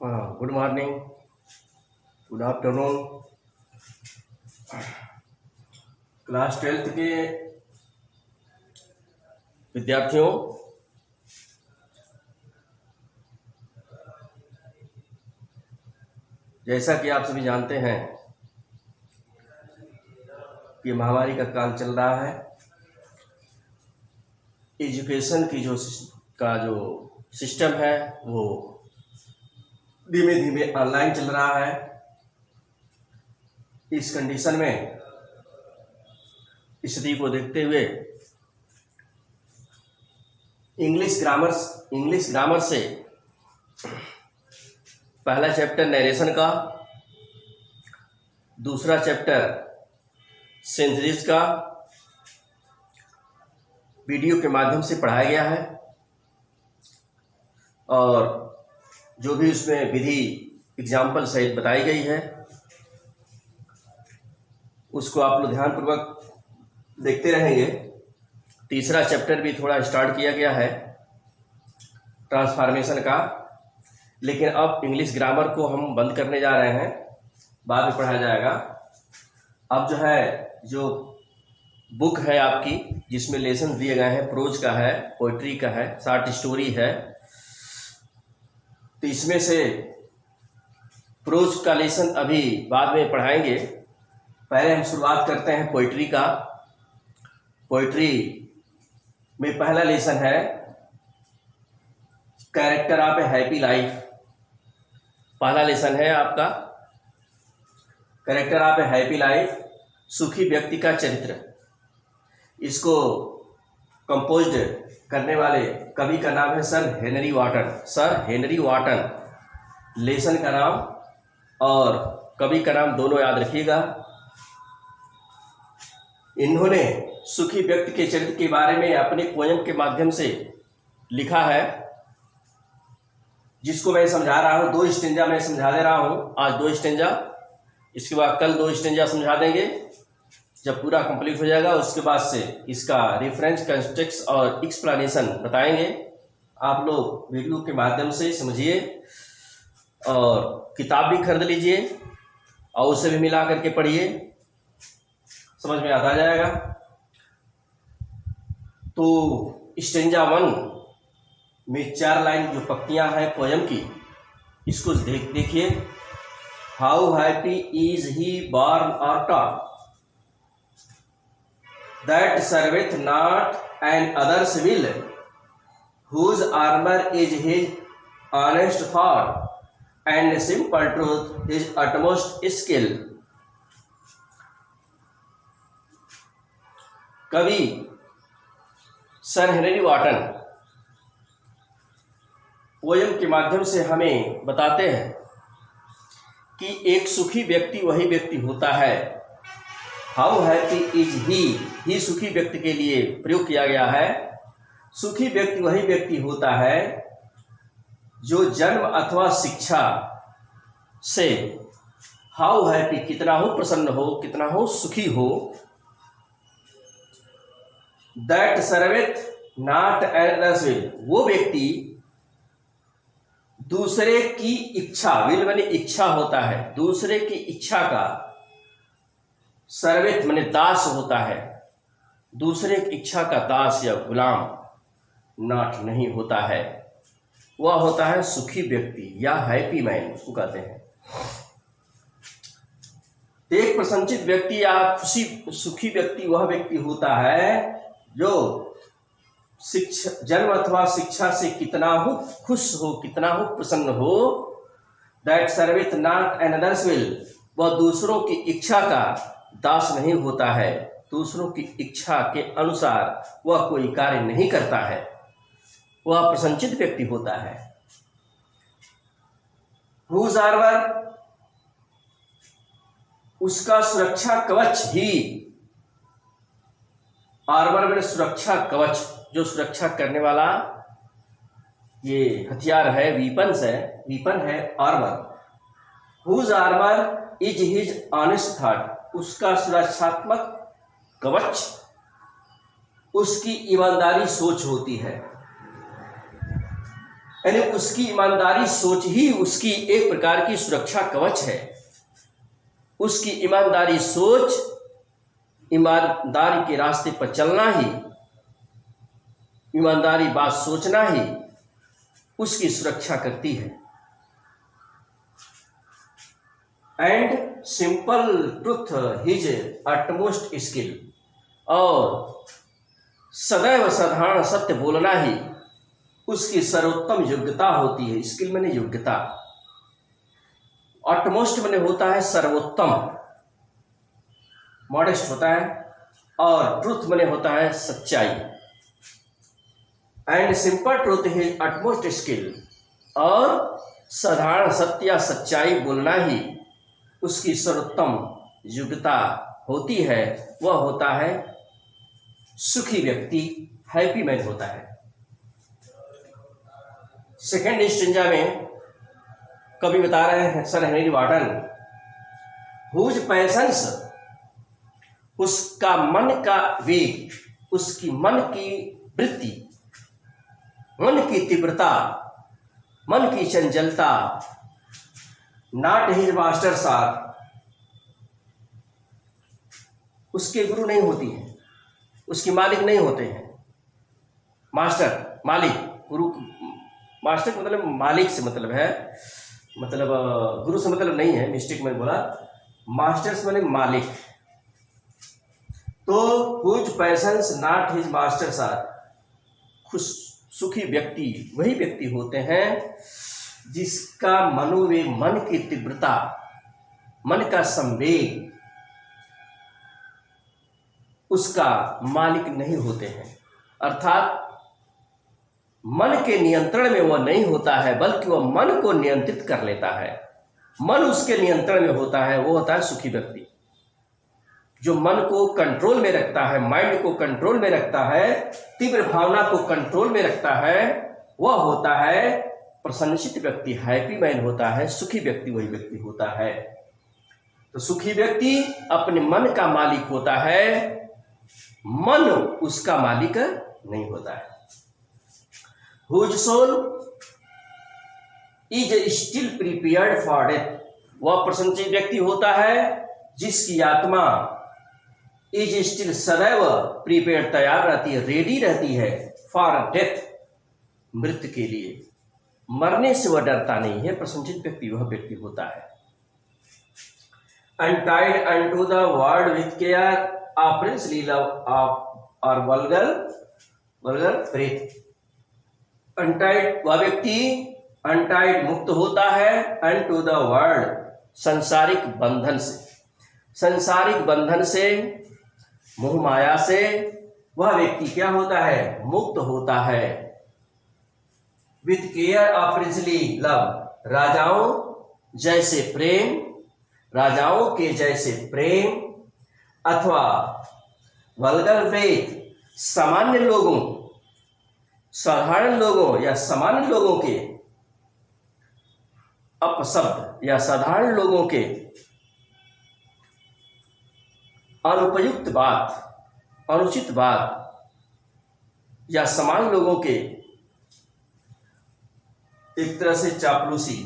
Good morning, good afternoon. Class 12th के विद्यार्थियों, जैसा कि आप सभी जानते हैं कि महामारी का काल चल रहा है। एजुकेशन की जो सिस्टम है वो धीमे धीमे ऑनलाइन चल रहा है। इस कंडीशन में स्थिति को देखते हुए इंग्लिश ग्रामर से पहला चैप्टर नरेशन का, दूसरा चैप्टर सिंथेसिस का वीडियो के माध्यम से पढ़ाया गया है और जो भी उसमें विधि एग्जाम्पल सहित बताई गई है उसको आप लोग ध्यानपूर्वक देखते रहेंगे। तीसरा चैप्टर भी थोड़ा स्टार्ट किया गया है ट्रांसफॉर्मेशन का, लेकिन अब इंग्लिश ग्रामर को हम बंद करने जा रहे हैं, बाद में पढ़ाया जाएगा। अब जो बुक है आपकी जिसमें लेसन दिए गए हैं, प्रोज का है, पोइट्री का है, शॉर्ट स्टोरी है, तो इसमें से प्रोज का लेसन अभी बाद में पढ़ाएंगे। पहले हम शुरुआत करते हैं पोइट्री का। पोइट्री में पहला लेसन है character of A happy life. पहला लेसन है आपका character of A happy life, सुखी व्यक्ति का चरित्र। इसको कंपोज्ड करने वाले कवि का नाम है sir Henry Wotton. Sir Henry Wotton lesson का नाम और कवि का नाम दोनों याद रखिएगा। इन्होंने सुखी व्यक्ति के चरित्र के बारे में अपने पोयम के माध्यम से लिखा है, जिसको मैं समझा रहा हूँ। 2 स्टेंजा मैं समझा दे रहा हूँ आज, 2 स्टेंजा, इसके बाद कल 2 स्टेंजा समझा देंगे। जब पूरा कंप्लीट हो जाएगा उसके बाद से इसका रेफरेंस, कंटेक्स्ट और एक्सप्लेनेशन बताएंगे। आप लोग वीडियो के माध्यम से समझिए और किताब भी खरीद लीजिए और उसे भी मिला करके पढ़िए, समझ में आता जाएगा। तो स्टेंजा 1 में 4 लाइन जो पक्तियां हैं पोयम की, इसको देखिए। How happy is he born और taught that serveth not and others will, whose armour is his honest thought and simple truth his utmost skill. कवि सर हेनरी वॉटन पोयम के माध्यम से हमें बताते हैं कि एक सुखी व्यक्ति वही व्यक्ति होता है। हाउ हैप्पी इज ही सुखी व्यक्ति के लिए प्रयोग किया गया है। सुखी व्यक्ति वही व्यक्ति होता है जो जन्म अथवा शिक्षा से, हाउ हैप्पी कितना हो प्रसन्न हो, कितना हो सुखी हो, that serveth not others will, वो व्यक्ति दूसरे की इच्छा, विल माने इच्छा होता है, दूसरे की इच्छा का, सर्वेथ माने दास होता है, दूसरे की इच्छा का दास या गुलाम नॉट नहीं होता है। वह होता है सुखी व्यक्ति या हैप्पी मैन उसको कहते हैं। एक प्रसन्नचित व्यक्ति या सुखी व्यक्ति वह व्यक्ति होता है जो जन्म अथवा शिक्षा से कितना हो खुश हो, कितना हो प्रसन्न हो। That serveth not and others will, वह दूसरों की इच्छा का दास नहीं होता है, दूसरों की इच्छा के अनुसार वह कोई कार्य नहीं करता है, वह प्रसन्नचित व्यक्ति होता है। हुज आर्मर, उसका सुरक्षा कवच ही, आर्मर में सुरक्षा कवच, जो सुरक्षा करने वाला ये हथियार है, वीपन है armour. Whose armour is his honest thought, उसका सुरक्षात्मक कवच उसकी ईमानदारी सोच होती है। यानी उसकी ईमानदारी सोच ही उसकी एक प्रकार की सुरक्षा कवच है। उसकी ईमानदारी सोच, ईमानदारी के रास्ते पर चलना ही, ईमानदारी बात सोचना ही उसकी सुरक्षा करती है। And simple truth his utmost skill, और सदैव साधारण सत्य बोलना ही उसकी सर्वोत्तम योग्यता होती है। स्किल माने योग्यता, अटमोस्ट माने होता है सर्वोत्तम, मॉडेस्ट होता है, और ट्रुथ माने होता है सच्चाई। And simple truth his utmost skill, और साधारण सत्य या सच्चाई बोलना ही उसकी सर्वोत्तम योग्यता होती है। वह होता है सुखी व्यक्ति, हैप्पी मैन होता है। सेकेंड स्टेंजा में कवि बता रहे हैं सर हेनरी वाटन, हुज पैशंस, उसका मन का वेग, उसकी मन की वृत्ति, मन की तीव्रता, मन की चंचलता, नॉट हिज मास्टर्स आर, उसके गुरु नहीं होती हैं, उसके मालिक नहीं होते हैं। मास्टर, मालिक, गुरु, मास्टर का मतलब मालिक से मतलब है, मतलब गुरु से मतलब नहीं है, मिस्टेक मैंने बोला, मास्टर्स माने मालिक। तो whose passions not his masters are, खुश सुखी व्यक्ति वही व्यक्ति होते हैं जिसका मनोवेग, मन की तीव्रता, मन का संवेग उसका मालिक नहीं होते हैं। अर्थात मन के नियंत्रण में वह नहीं होता है, बल्कि वह मन को नियंत्रित कर लेता है। मन उसके नियंत्रण में होता है, वो होता है सुखी व्यक्ति। जो मन को कंट्रोल में रखता है, माइंड को कंट्रोल में रखता है, तीव्र भावना को कंट्रोल में रखता है, वह होता है प्रसन्नचित्त व्यक्ति, हैप्पी मैन होता है। सुखी व्यक्ति वही व्यक्ति होता है। तो सुखी व्यक्ति अपने मन का मालिक होता है, मन उसका मालिक नहीं होता है। Whose soul is still prepared for death, वह प्रसन्नचित्त व्यक्ति होता है जिसकी आत्मा इज स्टिल सदैव प्रिपेयर्ड, तैयार रहती है, रेडी रहती है, फॉर डेथ, मृत्यु के लिए। मरने से वह डरता नहीं है। प्रसन्नचित्त व्यक्ति वह व्यक्ति होता है। Untied unto the world with care, a princely love of or vulgar faith. Untied वह व्यक्ति अनटाइड मुक्त होता है, unto the world संसारिक बंधन से, संसारिक बंधन से, मोह माया से वह व्यक्ति क्या होता है? मुक्त होता है। With care of princely love, राजाओं जैसे प्रेम, राजाओं के जैसे प्रेम, अथवा वल्गर फेथ, सामान्य लोगों, साधारण लोगों या सामान्य लोगों के, अपशब्द या साधारण लोगों के अनुपयुक्त बात, अनुचित बात या सामान्य लोगों के एक तरह से चापलूसी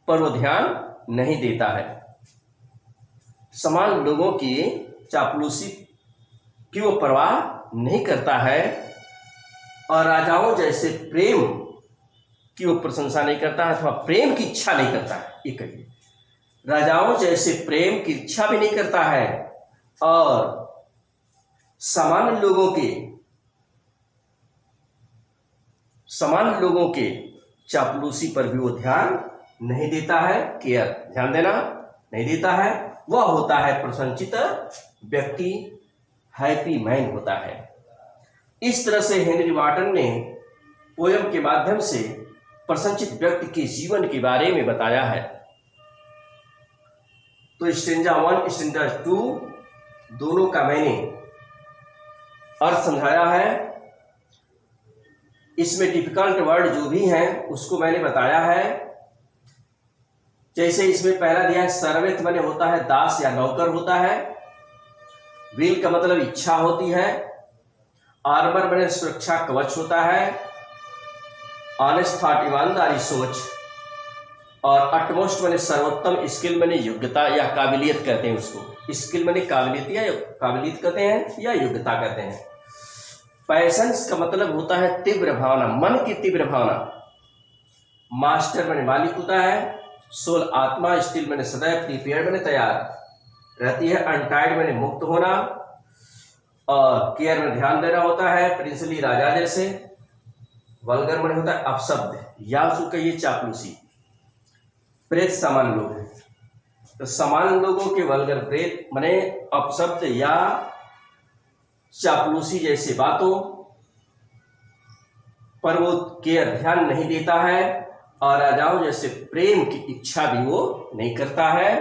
पर वो ध्यान नहीं देता है। सामान्य लोगों की चापलूसी की वो परवाह नहीं करता है, और राजाओं जैसे प्रेम की वो प्रशंसा नहीं करता है, अथवा प्रेम की इच्छा नहीं करता है। ये कहिए, राजाओं जैसे प्रेम की इच्छा भी नहीं करता है, और सामान्य लोगों के चापलूसी पर भी वो ध्यान नहीं देता है। केयर, ध्यान देना, नहीं देता है। वह होता है प्रसन्नचित्त व्यक्ति, हैप्पी मैन होता है। इस तरह से हेनरी वाटन ने पोयम के माध्यम से प्रसन्नचित्त व्यक्ति के जीवन के बारे में बताया है। तो स्टेंजा 1, स्टेंजा 2 दोनों का मैंने अर्थ समझाया है। इसमें डिफिकल्ट वर्ड जो भी हैं उसको मैंने बताया है। जैसे इसमें पहला दिया है सर्वेथ, माने होता है दास या नौकर होता है। विल का मतलब इच्छा होती है। आर्मर माने सुरक्षा कवच होता है। ऑनेस्ट थॉट ईमानदारी सोच, और अटमोस्ट मैंने सर्वोत्तम स्किल मैंने योग्यता या काबिलियत कहते हैं उसको। स्किल मैंने काबिलियत कहते हैं या योग्यता कहते हैं। पैशंस का मतलब होता है तीव्र भावना, मन की तीव्र भावना। मास्टर मैंने मालिक होता है। सोल आत्मा, स्टिल मैंने सदैव प्रिपेयर्ड मैंने तैयार रहती है। अनटाइड मैंने मुक्त होना, और केयर में ध्यान देना होता है, प्रिंसली राजा जैसे। वल्गर मैंने होता है अपशब्द या उसको कहिए चापलूसी। प्रेत सामान्य लोग हैं, तो सामान्य लोगों के वल्गर प्रेत माने अपशब्द या चापलूसी जैसे बातों पर वो केयर ध्यान नहीं देता है, और राजाओं जैसे प्रेम की इच्छा भी वो नहीं करता है।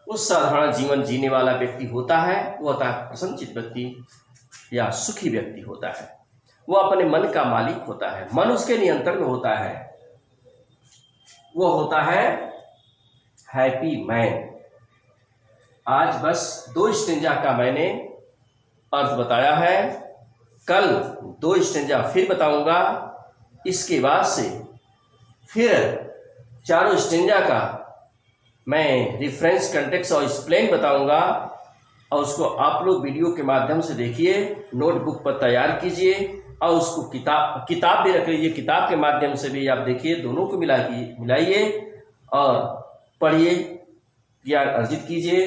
उस साधारण जीवन जीने वाला व्यक्ति होता है, वो होता है प्रसन्नचित्त व्यक्ति या सुखी व्यक्ति होता है। वो अपने मन का मालिक होता है, मन उसके नियंत्रण में होता है, वो होता है हैप्पी मैन। आज बस 2 स्टेंजा का मैंने अर्थ बताया है, कल 2 स्टेंजा फिर बताऊंगा। इसके बाद से फिर 4 स्टेंजा का मैं रिफरेंस, कंटेक्स्ट और एक्सप्लेन बताऊंगा, और उसको आप लोग वीडियो के माध्यम से देखिए, नोटबुक पर तैयार कीजिए, और उसको किताब भी रख लीजिए। किताब के माध्यम से भी आप देखिए, दोनों को मिलाइए और पढ़िए, ज्ञान अर्जित कीजिए,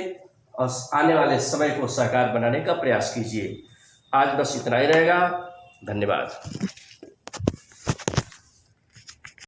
और आने वाले समय को साकार बनाने का प्रयास कीजिए। आज बस इतना ही रहेगा। धन्यवाद।